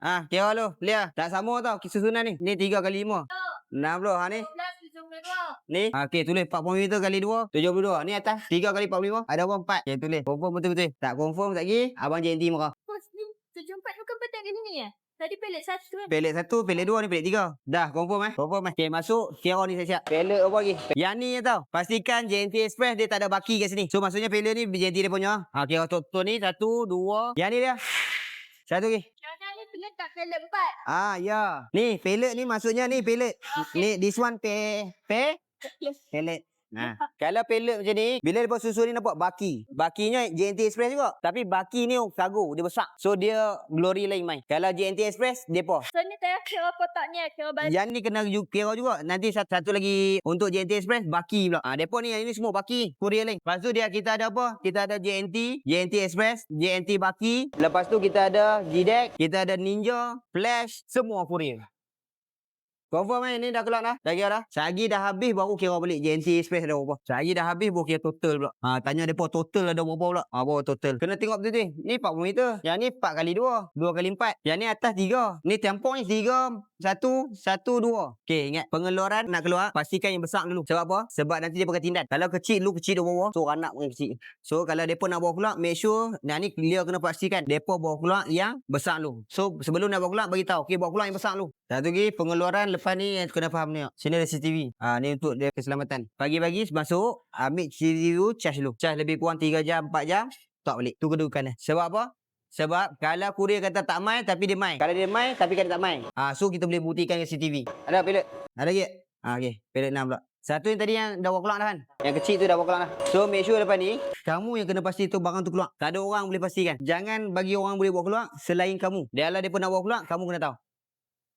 Kira lu. Lihat. Tak sama tau. Susunan ni. Ni 3 kali 5. 60. Ha ni. 12, 72. Ni. Okey, tulis 40 meter kali 2. 72. Ni atas. 3 kali 45. Ada apa 4. Okey, tulis. Confirm betul-betul. Tak confirm tak lagi. Abang JNT marah. Bos ni 74 bukan petak kali ni ya? Tadi pelet 1 kan? Pelet 1, pelet 2, ni pelet 3. Dah, confirm Confirm Okey, masuk. Kira ni siap-siap. Pelet apa lagi? Yang ni tau. Pastikan JNT Express dia tak ada baki kat sini. So, maksudnya pelet ni JNT dia punya. Kira total ni 1, 2. Yang ni dia. Satu lagi. Jangan ni pelet tak pelet 4. Ya. Ni, pelet ni maksudnya ni pelet. Ni, this one pelet. Kalau pelet macam ni, bila lepas susun ni nampak baki. Bakinya JNT Express juga. Tapi baki ni sagu, dia besar. So dia glory lain main. Kalau JNT Express, depa. So ni saya kira kotak ni, kira balik. Yang ni kena kira juga. Nanti satu lagi untuk JNT Express, baki pula. Depa ni, yang ni semua baki. Courier lain. Lepas tu dia kita ada apa? Kita ada JNT Express, JNT baki. Lepas tu kita ada GDEC, kita ada Ninja, Flash, semua courier. Confirm ni dah keluar dah. Dah kira dah. Sehari dah habis baru kira balik JNT Express ada berapa. Sehari dah habis baru kira total pula. Tanya depa total ada berapa pula. Baru total. Kena tengok betul-betul. Ni 40 meter. Yang ni 4 kali 2. 2 kali 4. Yang ni atas 3. Ni tempong ni 3, 1, 1, 2. Okey, ingat. Pengeluaran nak keluar, pastikan yang besar dulu. Sebab apa? Sebab nanti dia pakai tindan. Kalau kecil dulu, kecil dia bawah. So, anak pun kecil. So, kalau depa nak bawa keluar, make sure, ni clear kena pastikan. Depa bawa keluar yang besar dulu. So, sebelum nak bawa keluar, bagi tahu. Okey, bawa keluar yang besar dulu. Satu lagi, pengeluaran lepas ni yang kena faham ni. Sini ada CCTV. Ni untuk dia keselamatan. Pagi-pagi masuk, ambil CCTV, charge dulu. Charge lebih kurang 3 jam, 4 jam, tak balik. Tu kedudukannya. Sebab apa? Sebab kalau kurier kata tak main, tapi dia main. Kalau dia main, tapi kan dia tak main. So kita boleh buktikan ke CCTV. Ada pilot? Ada lagi? Okey. Pilot 6 pula. Satu yang tadi yang dah bawa keluar dah kan? Yang kecil tu dah bawa keluar dah. So make sure lepas ni, kamu yang kena pasti tu barang tu keluar. Tak ada orang boleh pastikan. Jangan bagi orang boleh bawa keluar selain kamu. Dia lah dia pun nak bawa keluar, kamu kena tahu.